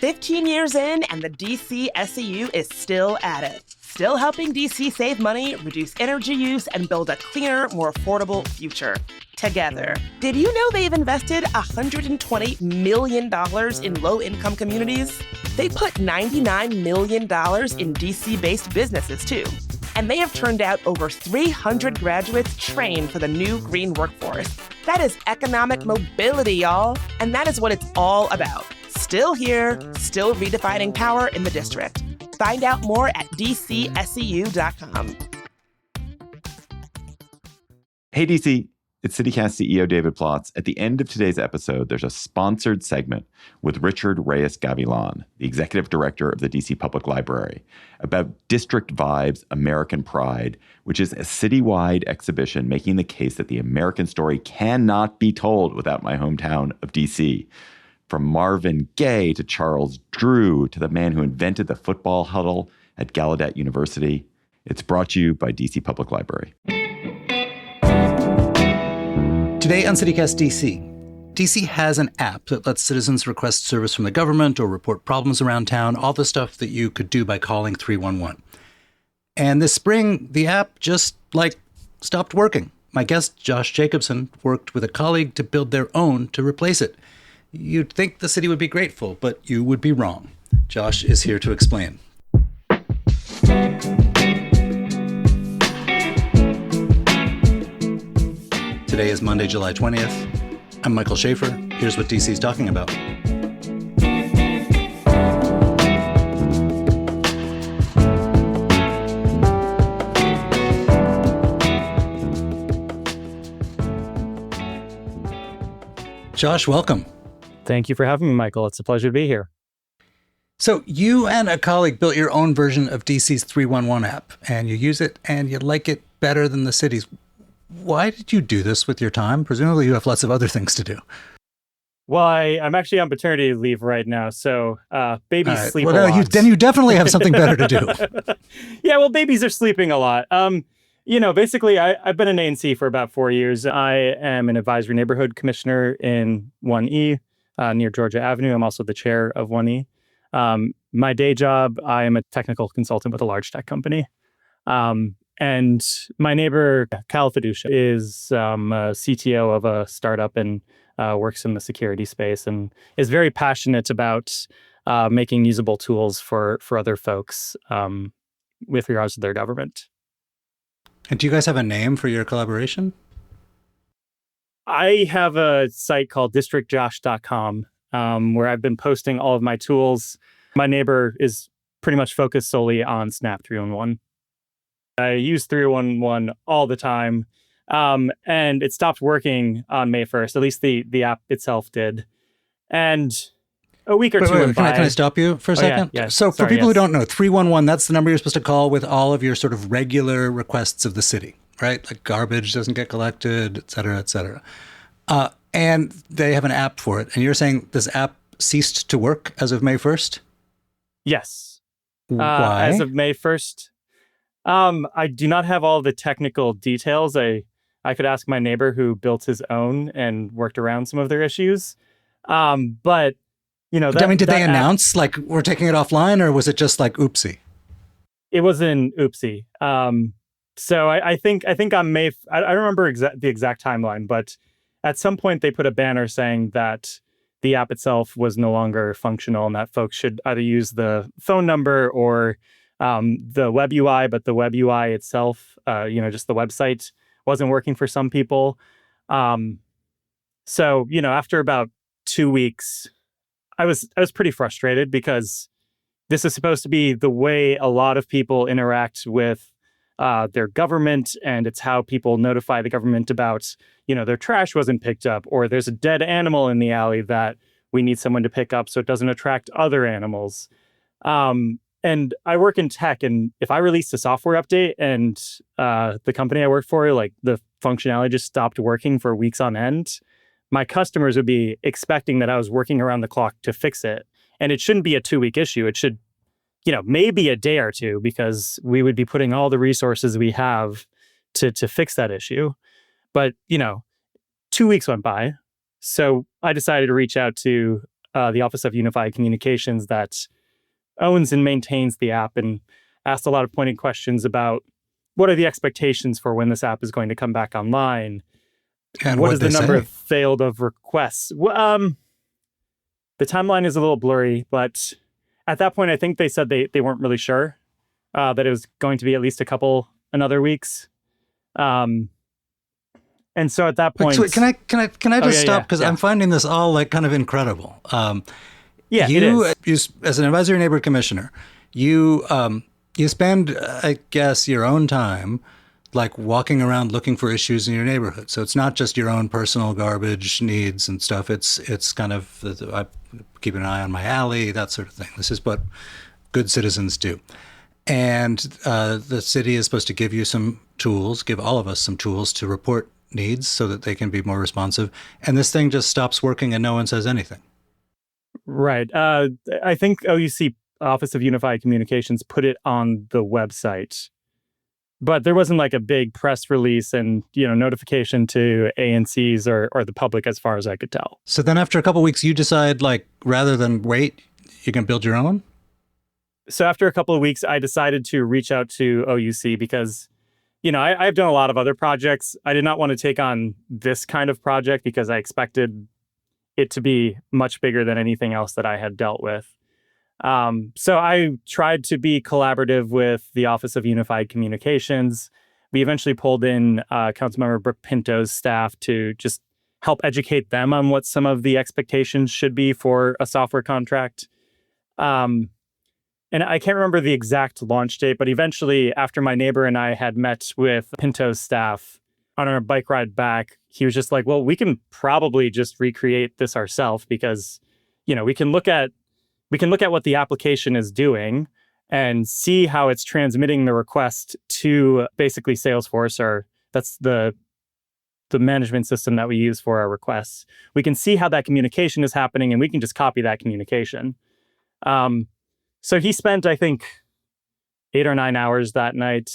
15 years in, and the DC SEU is still at it. Still helping DC save money, reduce energy use, and build a cleaner, more affordable future. Together. Did you know they've invested $120 million in low-income communities? They put $99 million in DC-based businesses, too. And they have turned out over 300 graduates trained for the new green workforce. That is economic mobility, y'all. And that is what it's all about. Still here, still redefining power in the district. Find out more at dcseu.com. Hey, DC. It's CityCast CEO David Plotz. At the end of today's episode, there's a sponsored segment with Richard Reyes-Gavilan, the executive director of the DC Public Library, about District Vibes American Pride, which is a citywide exhibition making the case that the American story cannot be told without my hometown of DC. From Marvin Gaye to Charles Drew to the man who invented the football huddle at Gallaudet University. It's brought to you by DC Public Library. Today on CityCast DC, DC has an app that lets citizens request service from the government or report problems around town, all the stuff that you could do by calling 311. And this spring, the app just, stopped working. My guest, Josh Jacobson, worked with a colleague to build their own to replace it. You'd think the city would be grateful, but you would be wrong. Josh is here to explain. Today is Monday, July 20th. I'm Michael Schaefer. Here's what DC's talking about. Josh, welcome. Thank you for having me, Michael. It's a pleasure to be here. So you and a colleague built your own version of DC's 311 app, and you use it and you like it better than the city's. Why did you do this with your time? Presumably you have lots of other things to do. Well, I'm actually on paternity leave right now, so babies sleep a lot. Then you definitely have something better to do. Yeah, well, babies are sleeping a lot. Basically, I've been in A&C for about 4 years. I am an advisory neighborhood commissioner in 1E near Georgia Avenue. I'm also the chair of 1E. My day job, I am a technical consultant with a large tech company. And my neighbor, Cal Fiducia, is a CTO of a startup and works in the security space and is very passionate about making usable tools for other folks with regards to their government. And do you guys have a name for your collaboration? I have a site called districtjosh.com where I've been posting all of my tools. My neighbor is pretty much focused solely on Snap 311. I use 311 all the time, and it stopped working on May 1st. At least the app itself did. And a week or two went by. Can I stop you for a second? Yeah. So for people who don't know, 311, that's the number you're supposed to call with all of your sort of regular requests of the city, right? Like garbage doesn't get collected, et cetera, et cetera. And they have an app for it. And you're saying this app ceased to work as of May 1st? Yes. Why? As of May 1st. I do not have all the technical details. I could ask my neighbor who built his own and worked around some of their issues. But, did they announce, we're taking it offline, or was it just oopsie? It was an oopsie. So I think on May, I don't remember the exact timeline, but at some point they put a banner saying that the app itself was no longer functional and that folks should either use the phone number or the web UI, but the web UI itself, just the website wasn't working for some people. So, after about 2 weeks, I was pretty frustrated because this is supposed to be the way a lot of people interact with their government, and it's how people notify the government about, their trash wasn't picked up, or there's a dead animal in the alley that we need someone to pick up so it doesn't attract other animals. And I work in tech, and if I released a software update and the company I work for, the functionality just stopped working for weeks on end, my customers would be expecting that I was working around the clock to fix it. And it shouldn't be a 2-week issue. It should, maybe a day or two, because we would be putting all the resources we have to fix that issue. But, 2 weeks went by. So I decided to reach out to the Office of Unified Communications that owns and maintains the app, and asked a lot of pointed questions about what are the expectations for when this app is going to come back online. And what is the number say? of failed of requests? Well, the timeline is a little blurry, but at that point, I think they said they weren't really sure that it was going to be at least another weeks. And so at that point, can I just stop, because I'm finding this all like kind of incredible. You as an advisory neighborhood commissioner, you spend, I guess, your own time like walking around looking for issues in your neighborhood. So it's not just your own personal garbage needs and stuff. It's kind of, I keep an eye on my alley, that sort of thing. This is what good citizens do. And the city is supposed to give you some tools, give all of us some tools to report needs so that they can be more responsive. And this thing just stops working and no one says anything. Right. I think OUC, Office of Unified Communications, put it on the website, but there wasn't like a big press release and, notification to ANCs or the public as far as I could tell. So then after a couple of weeks, you decide, like, rather than wait, you can build your own? So after a couple of weeks, I decided to reach out to OUC because, I've done a lot of other projects. I did not want to take on this kind of project because I expected it to be much bigger than anything else that I had dealt with. So I tried to be collaborative with the Office of Unified Communications. We eventually pulled in Councilmember Brooke Pinto's staff to just help educate them on what some of the expectations should be for a software contract. And I can't remember the exact launch date, but eventually, after my neighbor and I had met with Pinto's staff on our bike ride back, he was just like, well, we can probably just recreate this ourselves because, we can look at what the application is doing and see how it's transmitting the request to basically Salesforce, or that's the management system that we use for our requests. We can see how that communication is happening and we can just copy that communication. So he spent, I think, 8 or 9 hours that night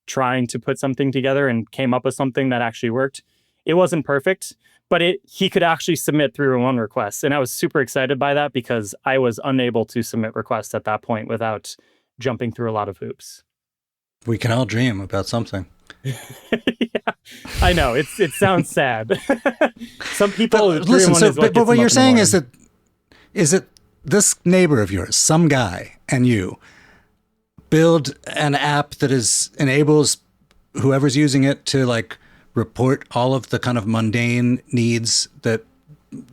trying to put something together and came up with something that actually worked. It wasn't perfect, but he could actually submit 301 requests. And I was super excited by that because I was unable to submit requests at that point without jumping through a lot of hoops. We can all dream about something. Yeah, I know. It sounds sad. Some people... But listen, but what you're saying is that this neighbor of yours, some guy, and you build an app that enables whoever's using it to like report all of the kind of mundane needs that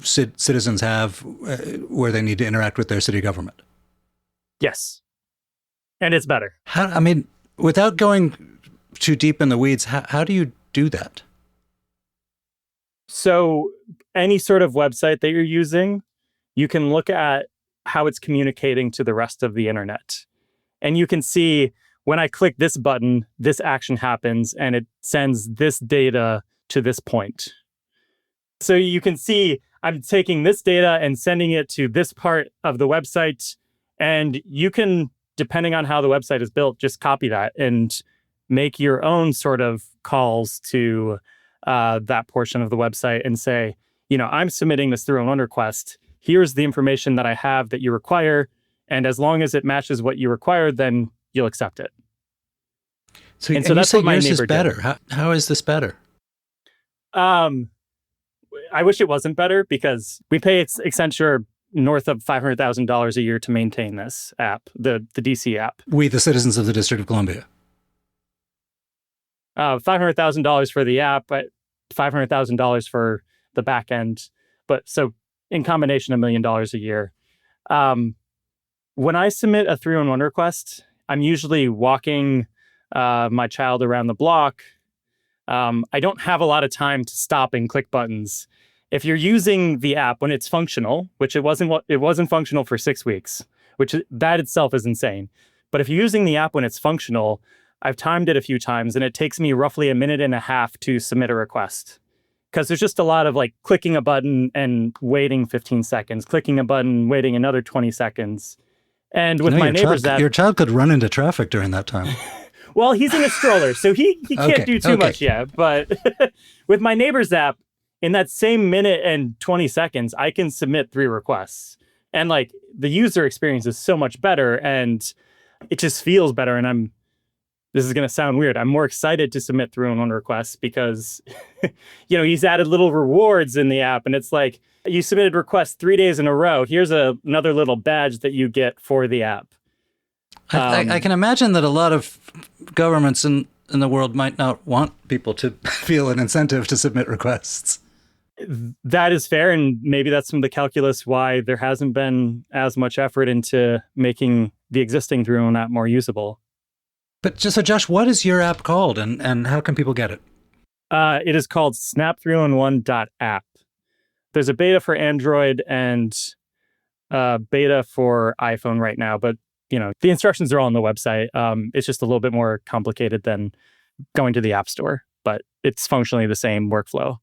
citizens have where they need to interact with their city government. Yes. And it's better. Without going too deep in the weeds, how do you do that? So any sort of website that you're using, you can look at how it's communicating to the rest of the internet. And you can see when I click this button, this action happens and it sends this data to this point. So you can see I'm taking this data and sending it to this part of the website. And you can, depending on how the website is built, just copy that and make your own sort of calls to that portion of the website and say, I'm submitting this 301 request. Here's the information that I have that you require. And as long as it matches what you require, then you'll accept it. So that's what my neighbor did. Better. How is this better? I wish it wasn't better because we pay Accenture north of $500,000 a year to maintain this app, the DC app. We, the citizens of the District of Columbia. $500,000 for the app, but $500,000 for the back end. But so in combination, $1 million a year. When I submit a 311 request, I'm usually walking my child around the block. I don't have a lot of time to stop and click buttons. If you're using the app when it's functional, which it wasn't functional for 6 weeks, which that itself is insane. But if you're using the app when it's functional, I've timed it a few times and it takes me roughly 1.5 minutes to submit a request. Because there's just a lot of like clicking a button and waiting 15 seconds, clicking a button, waiting another 20 seconds. And with my neighbor's app... Your child could run into traffic during that time. Well, he's in a stroller, so he can't do too much yet. But with my neighbor's app, in that same minute and 20 seconds, I can submit 3 requests. And like the user experience is so much better and it just feels better. And this is going to sound weird. I'm more excited to submit 311 requests because, he's added little rewards in the app. And it's like, you submitted requests 3 days in a row. Here's another little badge that you get for the app. I can imagine that a lot of governments in the world might not want people to feel an incentive to submit requests. That is fair. And maybe that's some of the calculus why there hasn't been as much effort into making the existing 311 app more usable. But so Josh, what is your app called and how can people get it? It is called snap311.app. There's a beta for Android and beta for iPhone right now, but the instructions are all on the website. It's just a little bit more complicated than going to the App Store, but it's functionally the same workflow.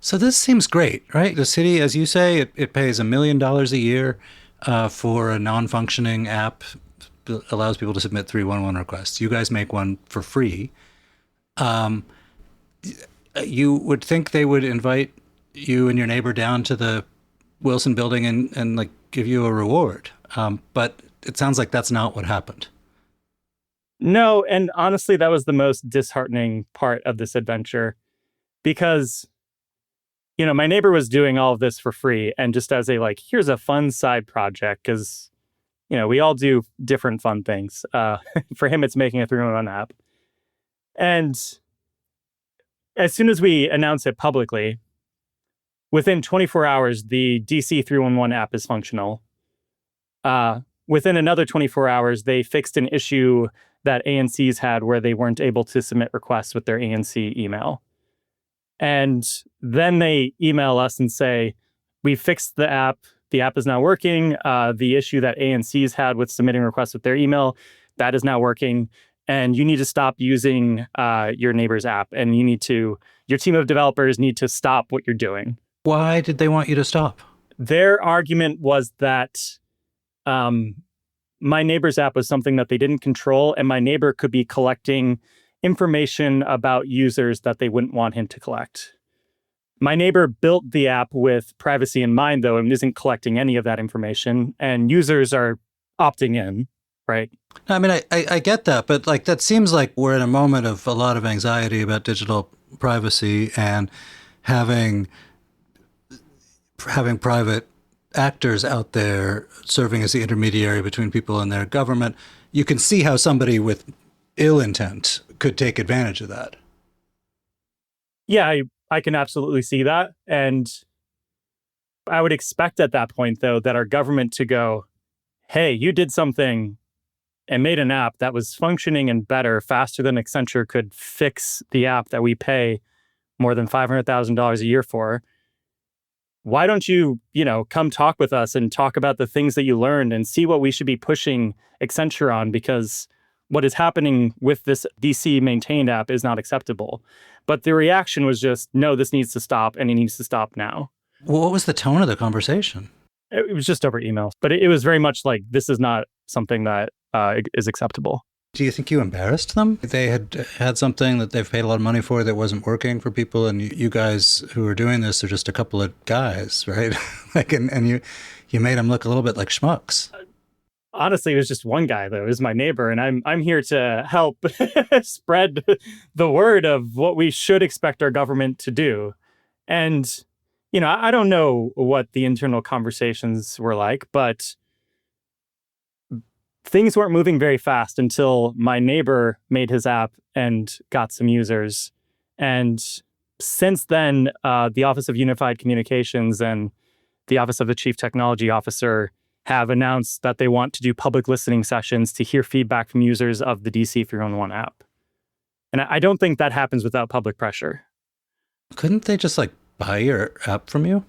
So this seems great, right? The city, as you say, it pays $1 million a year for a non-functioning app that allows people to submit 311 requests. You guys make one for free. You would think they would invite you and your neighbor down to the Wilson building and like give you a reward. But it sounds like that's not what happened. No, and honestly, that was the most disheartening part of this adventure because, my neighbor was doing all of this for free and just as here's a fun side project because, we all do different fun things. For him, it's making a 311 app. And as soon as we announce it publicly, within 24 hours, the DC 311 app is functional. Within another 24 hours, they fixed an issue that ANCs had where they weren't able to submit requests with their ANC email. And then they email us and say, we fixed the app. The app is now working. The issue that ANCs had with submitting requests with their email, that is now working. And you need to stop using your neighbor's app. And your team of developers need to stop what you're doing. Why did they want you to stop? Their argument was that my neighbor's app was something that they didn't control, and my neighbor could be collecting information about users that they wouldn't want him to collect. My neighbor built the app with privacy in mind, though, and isn't collecting any of that information, and users are opting in, right? I mean, I get that, but that seems like we're in a moment of a lot of anxiety about digital privacy and having private actors out there serving as the intermediary between people and their government. You can see how somebody with ill intent could take advantage of that. Yeah, I can absolutely see that. And I would expect at that point, though, that our government to go, hey, you did something and made an app that was functioning and better, faster than Accenture could fix the app that we pay more than $500,000 a year for. Why don't you, come talk with us and talk about the things that you learned and see what we should be pushing Accenture on, because what is happening with this DC maintained app is not acceptable. But the reaction was just, no, this needs to stop, and it needs to stop now. Well, what was the tone of the conversation? It was just over email, but it was very much like, this is not something that is acceptable. Do you think you embarrassed them? They had something that they've paid a lot of money for that wasn't working for people, and you guys who are doing this are just a couple of guys, right? and you made them look a little bit like schmucks. Honestly, it was just one guy, though. It was my neighbor, and I'm here to help spread the word of what we should expect our government to do. And, I don't know what the internal conversations were like, but things weren't moving very fast until my neighbor made his app and got some users. And since then, the Office of Unified Communications and the Office of the Chief Technology Officer have announced that they want to do public listening sessions to hear feedback from users of the DC 311 app. And I don't think that happens without public pressure. Couldn't they just buy your app from you?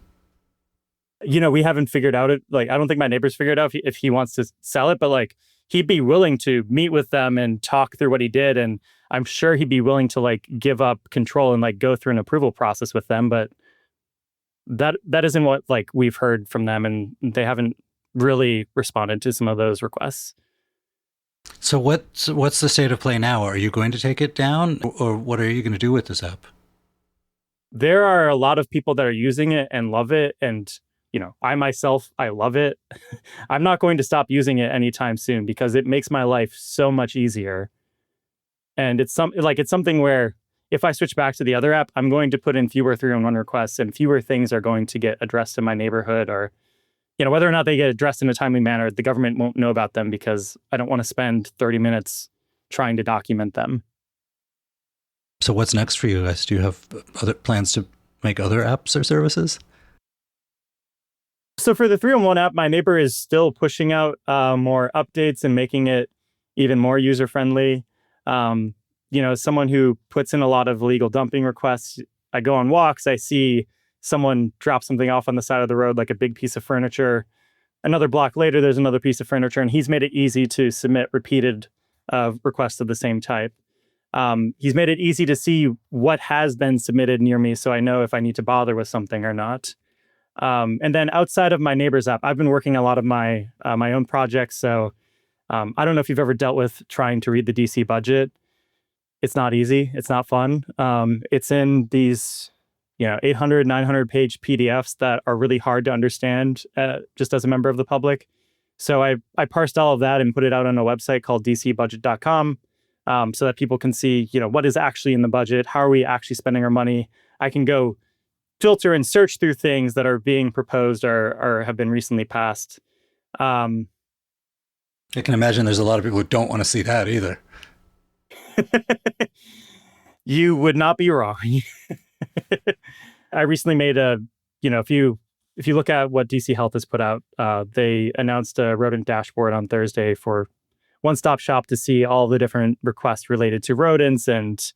We haven't figured out it. I don't think my neighbor's figured out if he wants to sell it, but he'd be willing to meet with them and talk through what he did. And I'm sure he'd be willing to give up control and go through an approval process with them. But that isn't what we've heard from them. And they haven't really responded to some of those requests. So what's the state of play now? Are you going to take it down, or what are you going to do with this app? There are a lot of people that are using it and love it. And, I myself, I love it. I'm not going to stop using it anytime soon because it makes my life so much easier. And it's something where if I switch back to the other app, I'm going to put in fewer 311 requests and fewer things are going to get addressed in my neighborhood, or whether or not they get addressed in a timely manner, the government won't know about them because I don't want to spend 30 minutes trying to document them. So what's next for you guys? Do you have other plans to make other apps or services? So for the 311 app, my neighbor is still pushing out more updates and making it even more user-friendly. As someone who puts in a lot of illegal dumping requests, I go on walks, I see someone drop something off on the side of the road, like a big piece of furniture. Another block later, there's another piece of furniture, and he's made it easy to submit repeated requests of the same type. He's made it easy to see what has been submitted near me, so I know if I need to bother with something or not. And then outside of my neighbor's app, I've been working a lot of my own projects. So I don't know if you've ever dealt with trying to read the DC budget. It's not easy. It's not fun. It's in these 800, 900 page PDFs that are really hard to understand just as a member of the public. So I parsed all of that and put it out on a website called dcbudget.com so that people can see, what is actually in the budget. How are we actually spending our money? I can go filter and search through things that are being proposed or have been recently passed. I can imagine there's a lot of people who don't want to see that either. You would not be wrong. I recently made if you look at what DC Health has put out, they announced a rodent dashboard on Thursday for one-stop shop to see all the different requests related to rodents and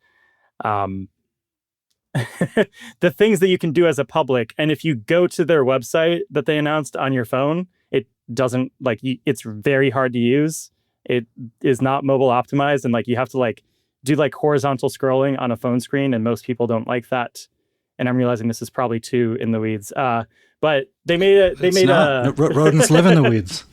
the things that you can do as a public. And if you go to their website that they announced on your phone, it doesn't it's very hard to use. It is not mobile optimized. And you have to do horizontal scrolling on a phone screen. And most people don't like that. And I'm realizing this is probably too in the weeds. But they made rodents live in the weeds.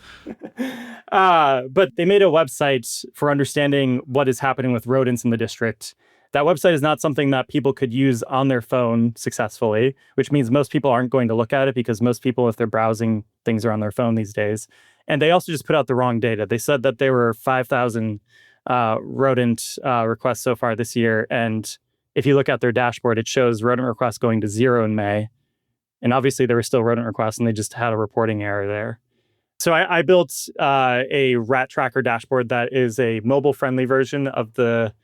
But they made a website for understanding what is happening with rodents in the district. That website is not something that people could use on their phone successfully, which means most people aren't going to look at it because most people, if they're browsing, things are on their phone these days. And they also just put out the wrong data. They said that there were 5,000 rodent requests so far this year. And if you look at their dashboard, it shows rodent requests going to 0 in May. And obviously there were still rodent requests and they just had a reporting error there. So I built a rat tracker dashboard that is a mobile-friendly version of the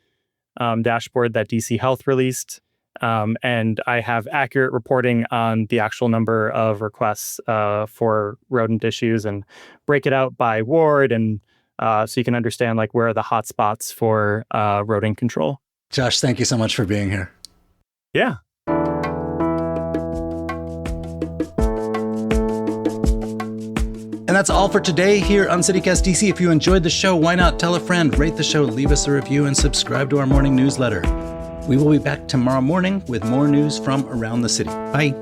dashboard that DC Health released. And I have accurate reporting on the actual number of requests for rodent issues and break it out by ward. And so you can understand where are the hot spots for rodent control. Josh, thank you so much for being here. Yeah. And that's all for today here on CityCast DC. If you enjoyed the show, why not tell a friend, rate the show, leave us a review, and subscribe to our morning newsletter. We will be back tomorrow morning with more news from around the city. Bye.